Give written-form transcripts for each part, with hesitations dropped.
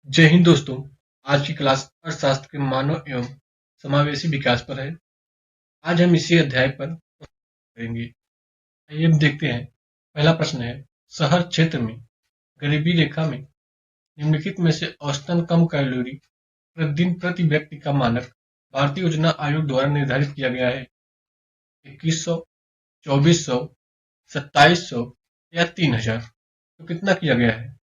जय हिंद दोस्तों। आज की क्लास अर्थशास्त्र के मानव एवं समावेशी विकास पर है। आज हम इसी अध्याय पर करेंगे। आइए अब देखते हैं। पहला प्रश्न है, शहर क्षेत्र में गरीबी रेखा में निम्नलिखित में से औसतन कम कैलोरी प्रतिदिन प्रति व्यक्ति का मानक भारतीय योजना आयोग द्वारा निर्धारित किया गया है। 2100, 2400, 2700 या 3000। तो कितना किया गया है?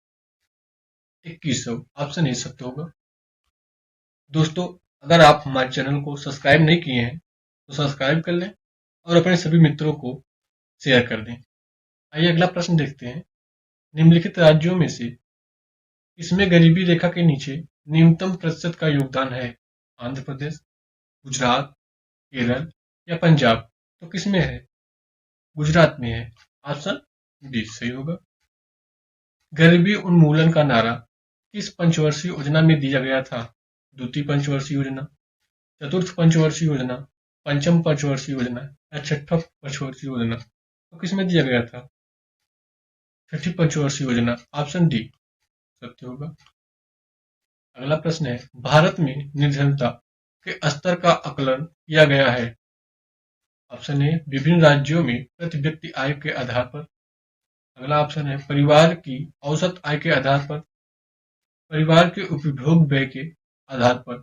2100। ऑप्शन ए सत्य होगा। दोस्तों, अगर आप हमारे चैनल को सब्सक्राइब नहीं किए हैं तो सब्सक्राइब कर लें और अपने सभी मित्रों को शेयर कर दें। आइए अगला प्रश्न देखते हैं। निम्नलिखित राज्यों में से किसमें गरीबी रेखा के नीचे न्यूनतम प्रतिशत का योगदान है? आंध्र प्रदेश, गुजरात, केरल या पंजाब। तो किसमें है? गुजरात में है। ऑप्शन बी सही होगा। गरीबी उन्मूलन का नारा किस पंचवर्षीय योजना में दिया गया था? द्वितीय पंचवर्षीय योजना, चतुर्थ पंचवर्षीय योजना, पंचम पंचवर्षीय योजना या छठा पंचवर्षीय योजना। तो किसमें दिया गया था? छठी पंचवर्षीय योजना। ऑप्शन डी सत्य होगा। अगला प्रश्न है, भारत में निर्धनता के स्तर का आकलन किया गया है। ऑप्शन ए, विभिन्न राज्यों में प्रति व्यक्ति आय के आधार पर। अगला ऑप्शन है, परिवार की औसत आय के आधार पर, परिवार के उपभोग व्यय के आधार पर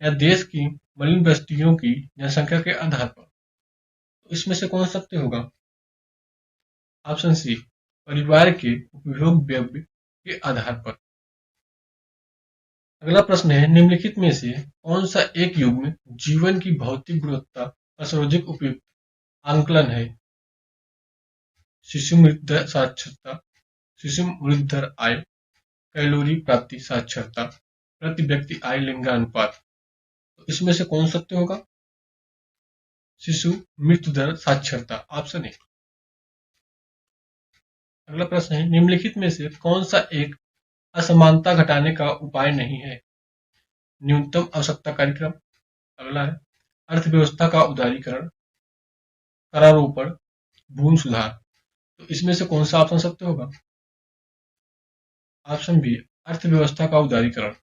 या देश की मलिन बस्तियों की जनसंख्या के आधार पर। तो इसमें से कौन सत्य होगा? ऑप्शन सी, परिवार के उपभोग व्यय के आधार पर। अगला प्रश्न है, निम्नलिखित में से कौन सा एक युग्म जीवन की भौतिक गुणवत्ता का सर्वाधिक उपयुक्त आंकलन है? शिशु मृत्यु दर साक्षरता, शिशु मृत्यु दर आय, कैलोरी प्राप्ति साक्षरता, प्रति व्यक्ति आय लिंगानुपात। तो इसमें से कौन सत्य होगा? शिशु मृत्यु दर साक्षरता। Option A. अगला प्रश्न है, निम्नलिखित में से कौन सा एक असमानता घटाने का उपाय नहीं है? न्यूनतम आवश्यकता कार्यक्रम। अगला है, अर्थव्यवस्था का उदारीकरण, करारोपण, भूमि सुधार। तो इसमें से कौन सा ऑप्शन सत्य होगा? ऑप्शन बी, अर्थव्यवस्था का उदारीकरण।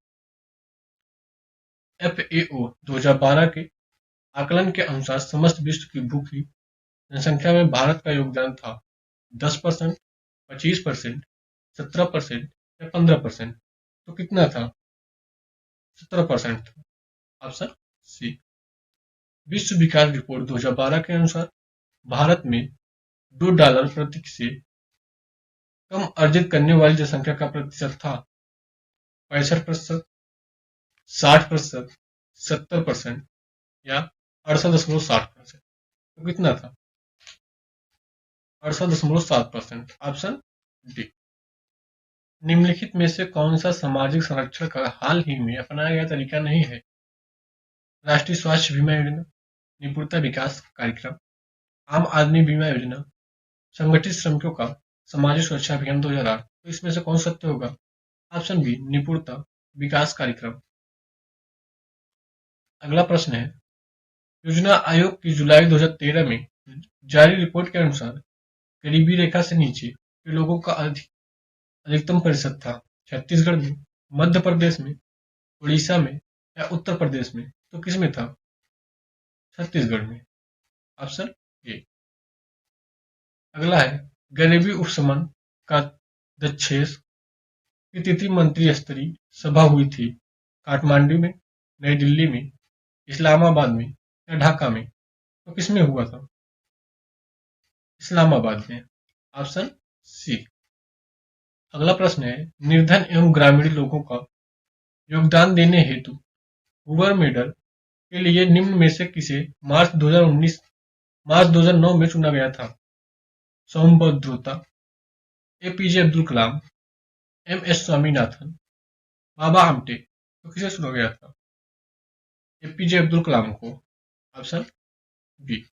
FAO 2012 के आकलन के अनुसार समस्त विश्व की भूखी जनसंख्या में भारत का योगदान था 10%, 25%, 17% या 15%। तो कितना था? 17% था। Option C. विश्व विकास रिपोर्ट 2012 के अनुसार भारत में $2 प्रति से कम अर्जित करने वाली जनसंख्या का प्रतिशत था 65%, 60%, 70% या 68.7%। तो कितना था? 68.7%। Option D. निम्नलिखित में से कौन सा सामाजिक संरक्षण का हाल ही में अपनाया गया तरीका नहीं है? राष्ट्रीय स्वास्थ्य बीमा योजना, निपुणता विकास कार्यक्रम, आम आदमी बीमा योजना, संगठित श्रमिकों का सामाजिक सुरक्षा अभियान 2008। तो इसमें से कौन सत्य होगा? ऑप्शन बी, निपुणता विकास कार्यक्रम। अगला प्रश्न है, योजना आयोग की जुलाई 2013 में जारी रिपोर्ट के अनुसार गरीबी रेखा से नीचे के लोगों का अधिकतम प्रतिशत था छत्तीसगढ़ में, मध्य प्रदेश में, उड़ीसा में या उत्तर प्रदेश में। तो किसमें था? छत्तीसगढ़ में। Option A. अगला है, गरीबी उपशमन का दक्षेस की तिथि मंत्री स्तरीय सभा हुई थी काठमांडू में, नई दिल्ली में, इस्लामाबाद में या ढाका में। तो किसमें हुआ था? इस्लामाबाद में। Option C. अगला प्रश्न है, निर्धन एवं ग्रामीण लोगों का योगदान देने हेतु हूवर मेडल के लिए निम्न में से किसे मार्च 2009 में चुना गया था? सौम्यद्रोता, APJ अब्दुल कलाम, MS स्वामीनाथन, बाबा आमटे। तो किसे चुना गया था? APJ अब्दुल कलाम को। Option B.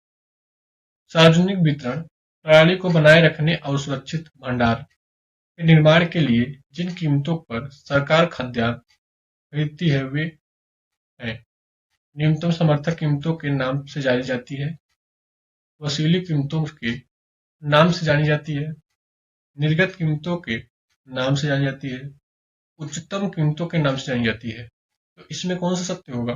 सार्वजनिक वितरण प्रणाली को बनाए रखने और सुरक्षित भंडार के निर्माण के लिए जिन कीमतों पर सरकार खाद्यान्न खरीदती है वे हैं, न्यूनतम समर्थन कीमतों के नाम से जानी जाती है, वसूली कीमतों के नाम से जानी जाती है, निर्गत कीमतों के नाम से जानी जाती है, उच्चतम कीमतों के नाम से जानी जाती है। तो इसमें कौन सा सत्य होगा?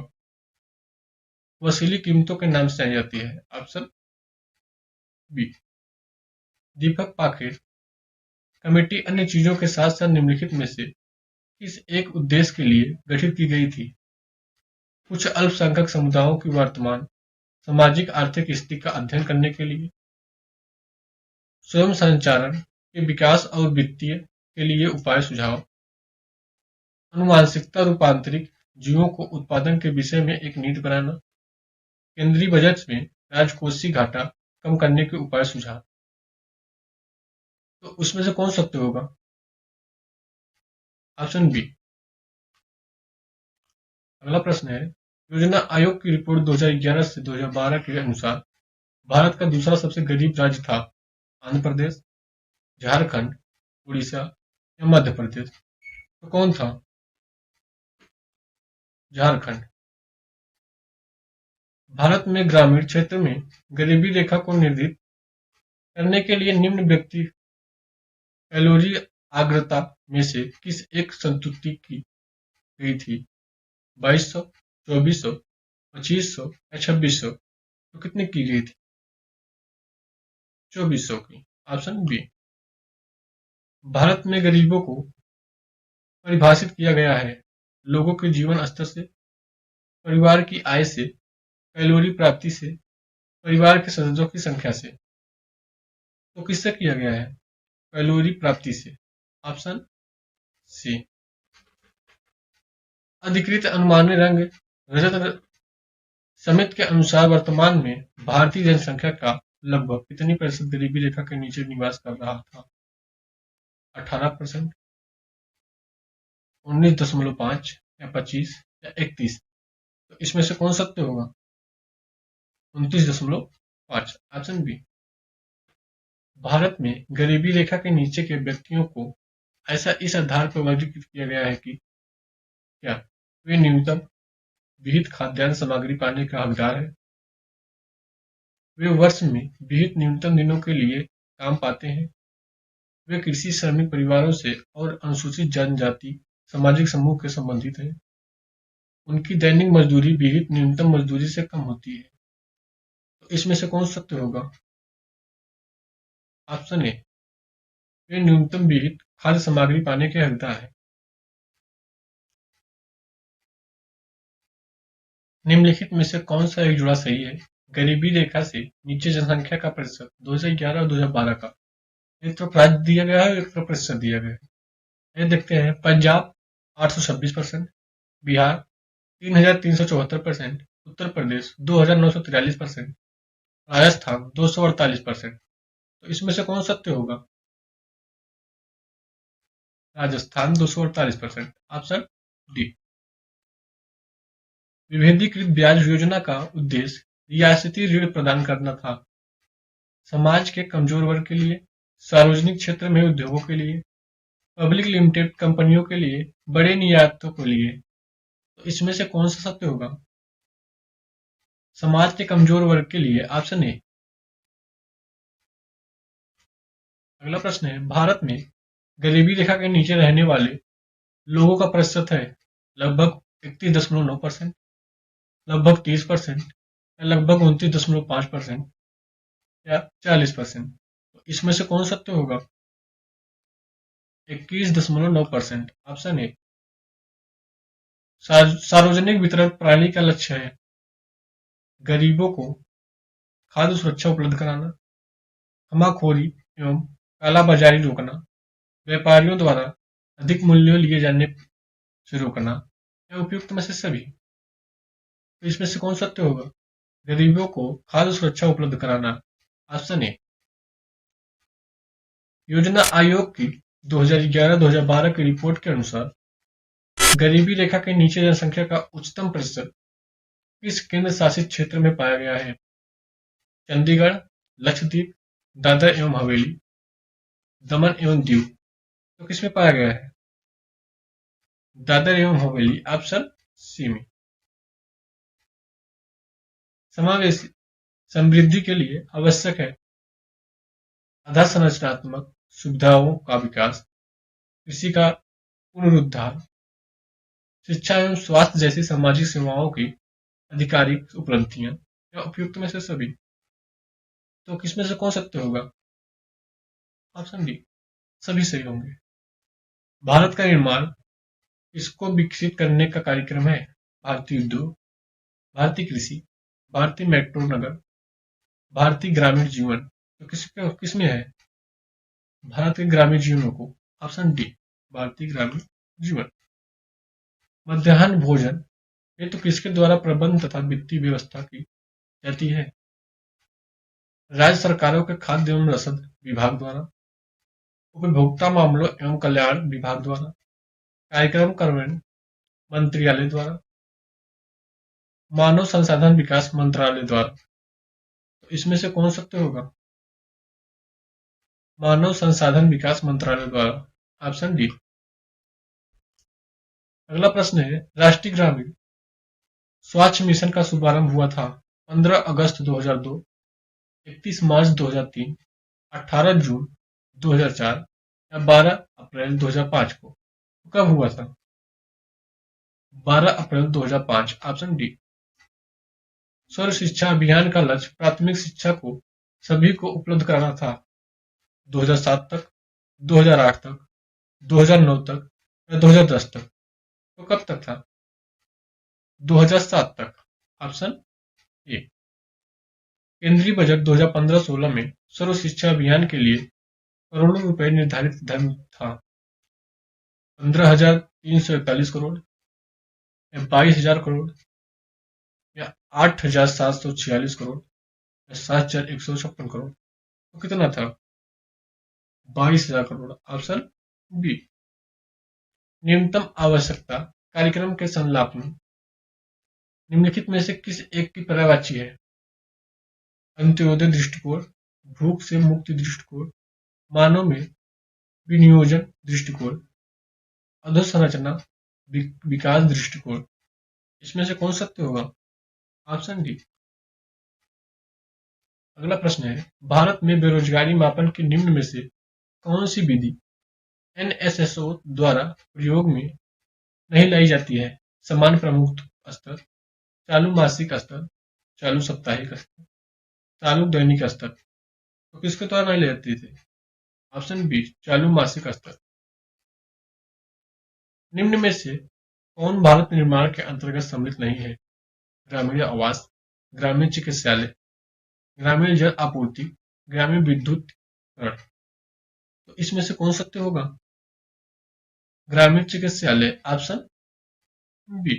वसीली कीमतों के नाम से जानी जाती है। Option B. दीपक पाखेर कमेटी अन्य चीजों के साथ साथ निम्नलिखित में से किस एक उद्देश्य के लिए गठित की गई थी? कुछ अल्पसंख्यक समुदायों की वर्तमान सामाजिक आर्थिक स्थिति का अध्ययन करने के लिए, स्वयं संचारण के विकास और वित्तीय के लिए उपाय सुझाव, अनुवांशिकता रूपांतरित जीवों को उत्पादन के विषय में एक नीति बनाना, केंद्रीय बजट में राजकोषीय घाटा कम करने के उपाय सुझाव। तो उसमें से कौन सत्य होगा? Option B. अगला प्रश्न है, योजना आयोग की रिपोर्ट 2011 से 2012 के अनुसार भारत का दूसरा सबसे गरीब राज्य था आंध्र प्रदेश, झारखंड, उड़ीसा या मध्य प्रदेश? तो कौन था? झारखंड। भारत में ग्रामीण क्षेत्र में गरीबी रेखा को निर्धारित करने के लिए निम्न व्यक्ति कैलोरी आर्द्रता में से किस एक संतुष्टि की गई थी? 2200, 2400, 2500 या 2600? तो कितने की गई थी? 2400 की। Option B. भारत में गरीबों को परिभाषित किया गया है लोगों के जीवन स्तर से, परिवार की आय से, कैलोरी प्राप्ति से, परिवार के सदस्यों की संख्या से। तो किससे किया गया है? कैलोरी प्राप्ति से। Option C. अधिकृत अनुमानित रंग रजत समिति के अनुसार वर्तमान में भारतीय जनसंख्या का लगभग कितनी प्रतिशत गरीबी रेखा के नीचे निवास कर रहा था? 18%, 19.5 या 25 या 31? तो इसमें से कौन सत्य होगा? 29.5। Option B. भारत में गरीबी रेखा के नीचे के व्यक्तियों को ऐसा इस आधार पर वर्गीकृत किया गया है कि क्या वे न्यूनतम विहित खाद्यान्न सामग्री पाने का हकदार है, वे वर्ष में विहित न्यूनतम दिनों के लिए काम पाते हैं, वे कृषि श्रमिक परिवारों से और अनुसूचित जनजाति सामाजिक समूह के संबंधित हैं, उनकी दैनिक मजदूरी विहित न्यूनतम मजदूरी से कम होती है। तो इसमें से कौन सत्य होगा? Option A. वे न्यूनतम विहित खाद्य सामग्री पाने के हकदार हैं। निम्नलिखित में से कौन सा एक जुड़ा सही है? गरीबी रेखा से नीचे जनसंख्या का प्रतिशत 2011 और 2012 का एक तरफ राज्य दिया गया है, एक तरफ प्रतिशत दिया गया है। ये देखते हैं, पंजाब 826%, बिहार 3374%, उत्तर प्रदेश 2943%, राजस्थान 248%। तो इसमें से कौन सत्य होगा? राजस्थान 248%। Option D. विभेदीकृत ब्याज योजना का उद्देश्य रियासती ऋण प्रदान करना था समाज के कमजोर वर्ग के लिए, सार्वजनिक क्षेत्र में उद्योगों के लिए, पब्लिक लिमिटेड कंपनियों के लिए, बड़े निर्यातों के लिए। तो इसमें से कौन सा सत्य होगा? समाज के कमजोर वर्ग के लिए। Option A. अगला प्रश्न है, भारत में गरीबी रेखा के नीचे रहने वाले लोगों का प्रतिशत है लगभग 31.9%, लगभग 30%, या लगभग 29.5%, या 40%? तो इसमें से कौन सत्य होगा? 21.9%। Option A. सार्वजनिक वितरण प्रणाली का लक्ष्य है गरीबों को खाद्य सुरक्षा उपलब्ध कराना, जमाखोरी एवं कालाबाजारी रोकना, व्यापारियों द्वारा अधिक मूल्य लिए जाने से रोकना, या उपयुक्त में से सभी? तो इसमें से कौन सत्य होगा? गरीबों को खाद्य सुरक्षा उपलब्ध कराना। Option A. योजना आयोग की 2011-2012 की रिपोर्ट के अनुसार गरीबी रेखा के नीचे जनसंख्या का उच्चतम प्रतिशत किस केंद्र शासित क्षेत्र में पाया गया है? चंडीगढ़, लक्षद्वीप, दादरा एवं हवेली, दमन एवं दीव? तो किसमें पाया गया है? दादर एवं हवेली। ऑप्शन सी में। समावेशी समृद्धि के लिए आवश्यक है अधोसंरचनात्मक सुविधाओं का विकास, कृषि का पुनरुद्धार, शिक्षा एवं स्वास्थ्य जैसी सामाजिक सेवाओं की आधिकारिक उपलब्धियां या उपयुक्त में से सभी। तो किसमें से कौन सत्य होगा? ऑप्शन डी, सभी सही होंगे। भारत का निर्माण इसको विकसित करने का कार्यक्रम है। भारतीय उद्योग, भारतीय कृषि, भारतीय मेट्रो नगर, भारतीय ग्रामीण जीवन। तो किसमें है? भारत के ग्रामीण जीवनों को। ऑप्शन डी, भारतीय ग्रामीण जीवन। मध्याह्न भोजन ये तो किसके द्वारा प्रबंध तथा वित्तीय व्यवस्था की जाती है? राज्य सरकारों के खाद्य एवं रसद विभाग द्वारा, उपभोक्ता मामलों एवं कल्याण विभाग द्वारा, कार्यक्रम कार्यान्वयन मंत्रालय द्वारा, मानव संसाधन विकास मंत्रालय द्वारा। तो इसमें से कौन सत्य होगा? मानव संसाधन विकास मंत्रालय द्वारा। Option D. अगला प्रश्न है, राष्ट्रीय ग्रामीण स्वच्छ मिशन का शुभारंभ हुआ था 15 अगस्त 2002, 31 मार्च 2003, 18 जून 2004 या 12 अप्रैल 2005 को। कब हुआ था? 12 अप्रैल 2005। Option D. सर्व शिक्षा अभियान का लक्ष्य प्राथमिक शिक्षा को सभी को उपलब्ध कराना था। 2007 तक, 2008 तक, 2009 तक या 2010 तक। तो कब तक था? 2007 तक। Option A. केंद्रीय बजट 2015-16 में सर्व शिक्षा अभियान के लिए करोड़ों रुपए निर्धारित धन था। 15,341 करोड़ या 22,000 करोड़ या 8,746 करोड़ या 7,156 करोड़। तो कितना था? 22,000 करोड़। Option B. न्यूनतम आवश्यकता कार्यक्रम के संलापन निम्नलिखित में से किस एक की पर्यायवाची है? अंत्योदय दृष्टिकोण, भूख से मुक्ति दृष्टिकोण, मानव में विनियोजन दृष्टिकोण, अधोसंरचना विकास दृष्टिकोण। इसमें से कौन सत्य होगा? Option D. अगला प्रश्न है, भारत में बेरोजगारी मापन के निम्न में से कौन सी विधि एनएसएसओ द्वारा प्रयोग में नहीं लाई जाती है? समान प्रमुख स्तर, चालू मासिक स्तर, चालू साप्ताहिक स्तर, चालू दैनिक स्तर। तो किसके द्वारा नहीं लाई जाती थी? ऑप्शन बी, चालू मासिक स्तर। निम्न में से कौन भारत निर्माण के अंतर्गत सम्मिलित नहीं है? ग्रामीण आवास, ग्रामीण चिकित्सालय, ग्रामीण जल आपूर्ति, ग्रामीण विद्युतीकरण। तो इसमें से कौन सत्य होगा? ग्रामीण चिकित्सालय। Option B.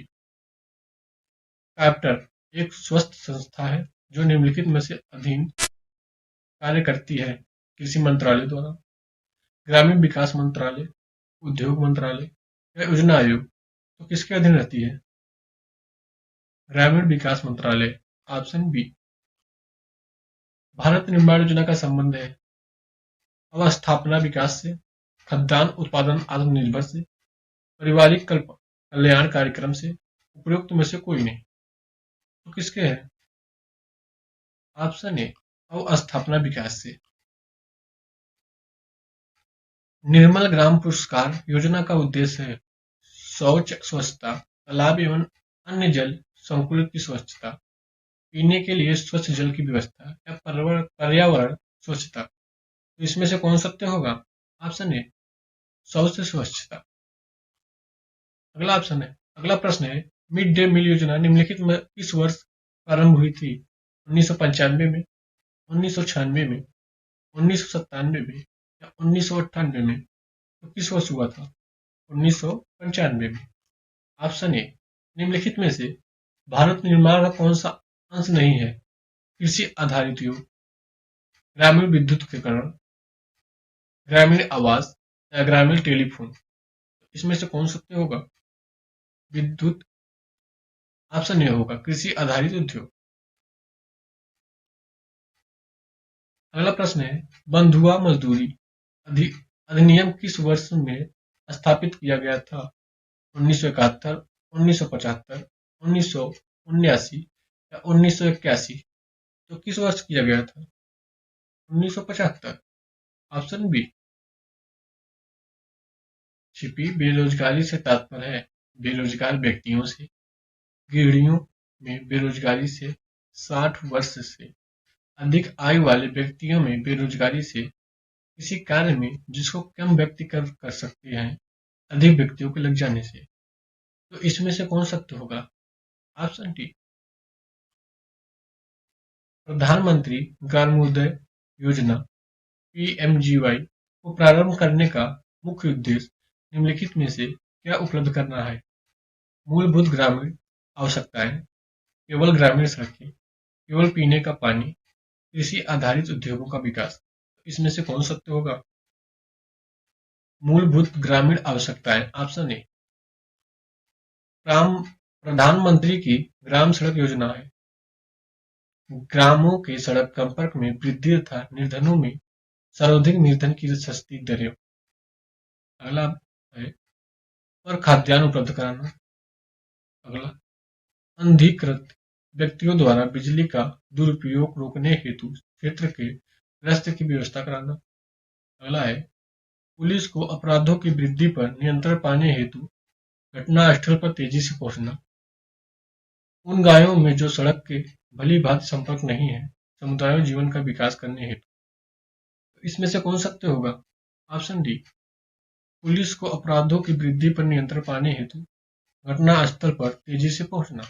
कैप्टर एक स्वस्थ संस्था है जो निम्नलिखित में से अधीन कार्य करती है? कृषि मंत्रालय द्वारा, ग्रामीण विकास मंत्रालय, उद्योग मंत्रालय या योजना आयोग। तो किसके अधीन रहती है? ग्रामीण विकास मंत्रालय। Option B. भारत निर्माण योजना का संबंध है अवस्थापना विकास से, खाद्यान्न उत्पादन आत्मनिर्भर से, पारिवारिक कल्याण कार्यक्रम से, उपयुक्त में से कोई नहीं। तो किसके है? ऑप्शन ए, अवस्थापना विकास से। निर्मल ग्राम पुरस्कार योजना का उद्देश्य है शौच स्वच्छता, तालाब एवं अन्य जल संकुल की स्वच्छता, पीने के लिए स्वच्छ जल की व्यवस्था या पर्यावरण स्वच्छता। तो इसमें से कौन सत्य होगा? ऑप्शन ए, शौच से स्वच्छता। अगला प्रश्न है, मिड डे मील योजना निम्नलिखित में किस वर्ष प्रारंभ हुई थी? 1995 में, 1996 में, 1997 में या 1998 में? तो किस वर्ष हुआ था? 1995 में। ऑप्शन ए, निम्नलिखित में से भारत निर्माण का कौन सा अंश नहीं है? कृषि आधारित योग, ग्रामीण विद्युतीकरण, ग्रामीण आवास या ग्रामीण टेलीफोन। इसमें से कौन सत्य होगा? विद्युत। ऑप्शन ए होगा कृषि आधारित उद्योग। अगला प्रश्न है, बंधुआ मजदूरी अधिनियम किस वर्ष में स्थापित किया गया था? 1971, 1975, 1979 या 1981? तो किस वर्ष किया गया था? 1975। Option B. छिपी बेरोजगारी से तात्पर्य है बेरोजगार व्यक्तियों से, गृहिणियों में बेरोजगारी से, 60 वर्ष से अधिक आयु वाले व्यक्तियों में बेरोजगारी से, किसी कार्य में जिसको कम व्यक्ति कर सकते हैं अधिक व्यक्तियों के लग जाने से। तो इसमें से कौन सत्य होगा? ऑप्शन डी, प्रधानमंत्री ग्रामोदय योजना पीएमजीवाई को प्रारंभ करने का मुख्य उद्देश्य निम्नलिखित में से क्या उपलब्ध करना है? मूलभूत ग्रामीण आवश्यकताएं, केवल ग्रामीण सड़कें, केवल पीने का पानी, कृषि आधारित उद्योगों का विकास। इसमें से कौन सत्य होगा? मूलभूत ग्रामीण आवश्यकताएं, ऑप्शन ए। प्रधानमंत्री की ग्राम सड़क योजना है ग्रामों के सड़क संपर्क में वृद्धि तथा निर्धनों में सर्वाधिक निर्धन की सस्ती दरें। अगला है और खाद्यान्न उपलब्ध कराना। अगला, अनधिकृत व्यक्तियों द्वारा बिजली का दुरुपयोग रोकने हेतु क्षेत्र के रस्ते की व्यवस्था कराना। अगला है पुलिस को अपराधों की वृद्धि पर नियंत्रण पाने हेतु घटनास्थल पर तेजी से पहुंचना। उन गांवों में जो सड़क के भली भांति संपर्क नहीं है समुदायों जीवन का विकास करने हेतु। इसमें से कौन सत्य होगा? ऑप्शन डी, पुलिस को अपराधों की वृद्धि पर नियंत्रण पाने हेतु घटनास्थल पर तेजी से पहुंचना।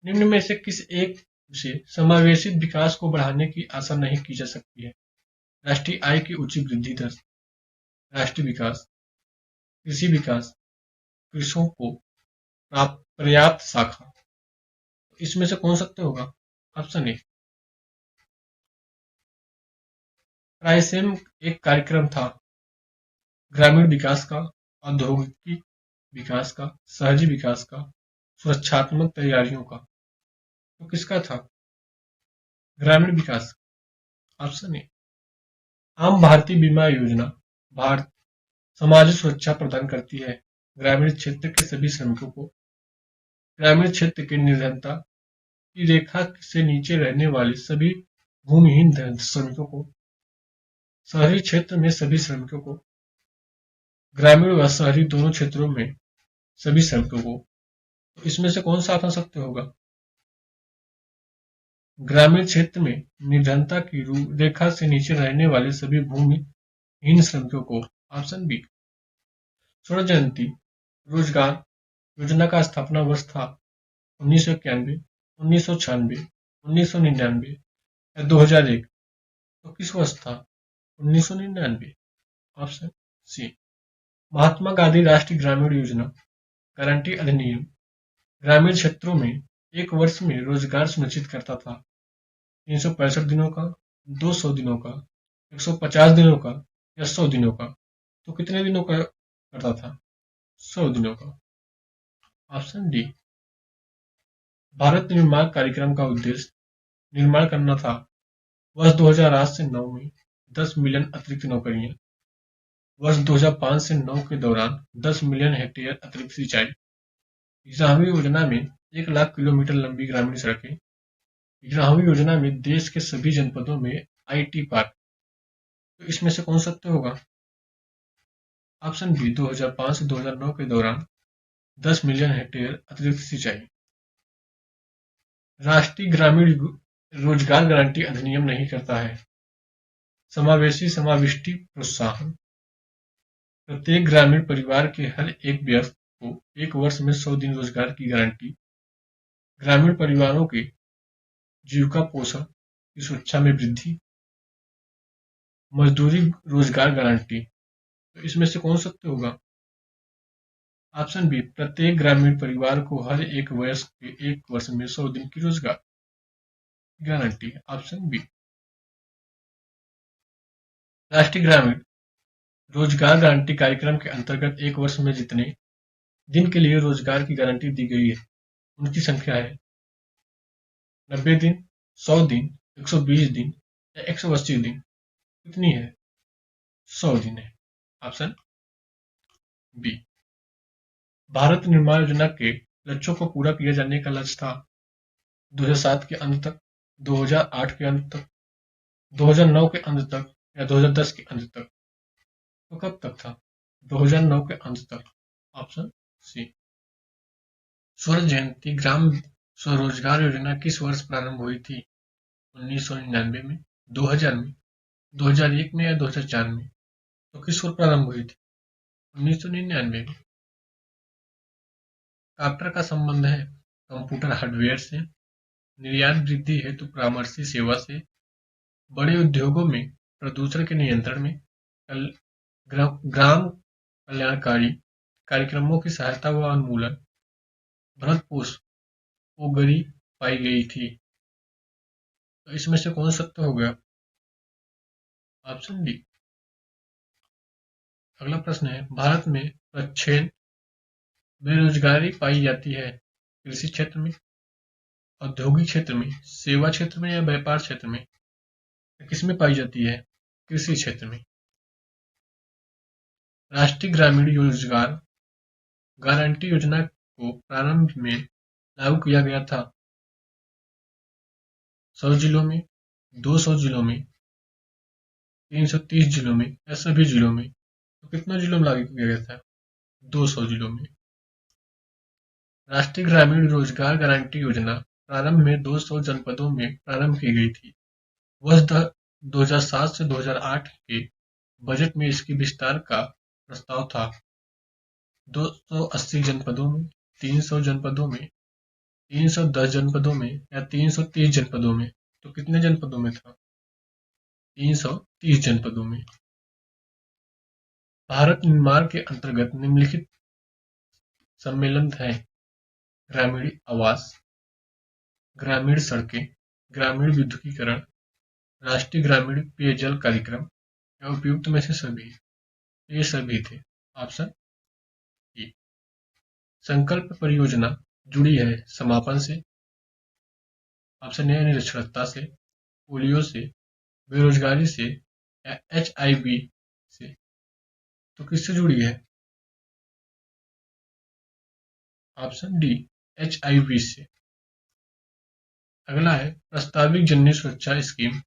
निम्न में से किस एक से समावेशित विकास को बढ़ाने की आशा नहीं की जा सकती है? राष्ट्रीय आय की उच्च वृद्धि दर, राष्ट्रीय विकास, कृषि विकास, कृषकों को पर्याप्त शाखा। इसमें से कौन सत्य होगा? ऑप्शन ए, ट्राइसेम एक कार्यक्रम था ग्रामीण विकास का, औद्योगिक विकास का, शहरी विकास का, सुरक्षात्मक तैयारियों का। तो किसका था? ग्रामीण विकास। Option A. आम भारतीय बीमा योजना भारत सामाजिक सुरक्षा प्रदान करती है ग्रामीण क्षेत्र के सभी श्रमिकों को। ग्रामीण क्षेत्र के निर्धनता की रेखा से नीचे रहने वाले सभी भूमिहीन श्रमिकों को, शहरी क्षेत्र में सभी श्रमिकों को, ग्रामीण व शहरी दोनों क्षेत्रों में सभी श्रमिकों को। तो इसमें से कौन सा आंकड़ा सत्य होगा? ग्रामीण क्षेत्र में निर्धनता की रेखा से नीचे रहने वाले सभी भूमिहीन श्रमिकों को। Option B. स्वर्ण जयंती रोजगार योजना का स्थापना वर्ष था 1991, 1996, 1999 या 2001। तो किस वर्ष था? 1999। Option C. महात्मा गांधी राष्ट्रीय ग्रामीण योजना गारंटी अधिनियम ग्रामीण क्षेत्रों में एक वर्ष में रोजगार सुनिश्चित करता था। 365 दिनों का, 200 दिनों का, 150 दिनों का या 100 दिनों का। तो कितने दिनों का करता था? 100 दिनों का। Option D. भारत निर्माण कार्यक्रम का उद्देश्य निर्माण करना था वर्ष 2008 से 9 में 10 मिलियन अतिरिक्त नौकरियां, वर्ष 2005 से 9 के दौरान 10 मिलियन हेक्टेयर अतिरिक्त सिंचाई। ग्रामीण योजना में 1 लाख किलोमीटर लंबी ग्रामीण सड़कें। ग्रामीण योजना में देश के सभी जनपदों में आईटी पार्क। तो इसमें से कौन सत्य होगा? Option B. 2005 से 2009 के दौरान 10 मिलियन हेक्टेयर अतिरिक्त सिंचाई। राष्ट्रीय ग्रामीण रोजगार गारंटी अधिनियम नहीं करता है समावेशी समाविष्टि प्रोत्साहन। प्रत्येक ग्रामीण परिवार के हर एक व्यक्ति को एक वर्ष में 100 दिन रोजगार की गारंटी। ग्रामीण परिवारों के जीविका पोषण की सुरक्षा में वृद्धि। मजदूरी रोजगार गारंटी। तो इसमें से कौन सत्य होगा? Option B. प्रत्येक ग्रामीण परिवार को हर एक वयस्क के एक वर्ष में 100 दिन की रोजगार गारंटी। Option B. राष्ट्रीय ग्रामीण रोजगार गारंटी कार्यक्रम के अंतर्गत एक वर्ष में जितने दिन के लिए रोजगार की गारंटी दी गई है उनकी संख्या है 90 दिन, 100 दिन, 120 दिन या 180 दिन। कितनी है? 100 दिन है। Option B. भारत निर्माण योजना के लक्ष्यों को पूरा किया जाने का लक्ष्य था 2007 के अंत तक, 2008 के अंत तक, 2009 के अंत तक या 2010 के अंत तक। तो कब तक था? 2009 के अंत तक। Option C. स्वर्ण जयंती ग्राम स्वरोजगार योजना किस वर्ष प्रारंभ हुई थी? 1999 में, 2000 में, 2001 में या 2004 में? तो किस वर्ष प्रारंभ हुई थी? 1999 में। कॉप्टर का संबंध है कंप्यूटर हार्डवेयर से, निर्यात वृद्धि हेतु परामर्शी सेवा से, बड़े उद्योगों में प्रदूषण के नियंत्रण में, ग्राम कल्याणकारी कार्यक्रमों की सहायता व उन्मूलन, भरतपोष-ओगरी पाई गई थी। तो इसमें से कौन सत्य हो गया? Option D. अगला प्रश्न है, भारत में प्रच्छन्न बेरोजगारी पाई जाती है कृषि क्षेत्र में, औद्योगिक क्षेत्र में, सेवा क्षेत्र में या व्यापार क्षेत्र में? किसमें पाई जाती है? कृषि क्षेत्र में। राष्ट्रीय ग्रामीण रोजगार गारंटी योजना को प्रारंभ में लागू किया गया था 100 जिलों में, 200 जिलों में, 330 जिलों में या सभी जिलों में? तो कितना जिलों में लागू किया गया था? 200 जिलों में। राष्ट्रीय ग्रामीण रोजगार गारंटी योजना प्रारंभ में 200 जनपदों में प्रारंभ की गई थी। वर्ष 2007 से 2008 के बजट में इसके विस्तार का प्रस्ताव था 280 जनपदों में, 300 जनपदों में, 310 जनपदों में या 330 जनपदों में? तो कितने जनपदों में था? 330 जनपदों में। भारत निर्माण के अंतर्गत निम्नलिखित सम्मेलन हैं: ग्रामीण आवास, ग्रामीण सड़कें, ग्रामीण विद्युतीकरण, राष्ट्रीय ग्रामीण पेयजल कार्यक्रम या उपयुक्त में से सभी? ये सभी थे। Option A. संकल्प परियोजना जुड़ी है समापन से। ऑप्शन ए निरक्षरता से, पोलियो से, बेरोजगारी से या HIV से? तो किससे जुड़ी है? ऑप्शन डी HIV से। अगला है, प्रस्तावित जननी सुरक्षा स्कीम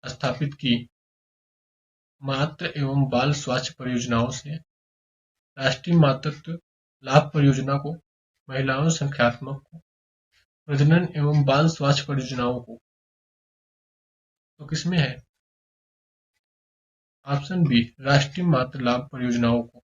स्थापित की मातृ एवं बाल स्वास्थ्य परियोजनाओं से। राष्ट्रीय मातृत्व लाभ परियोजना को, महिलाओं संख्यात्मक को, प्रजनन एवं बाल स्वास्थ्य परियोजनाओं को? तो किसमें है? ऑप्शन बी राष्ट्रीय मातृ लाभ परियोजनाओं को।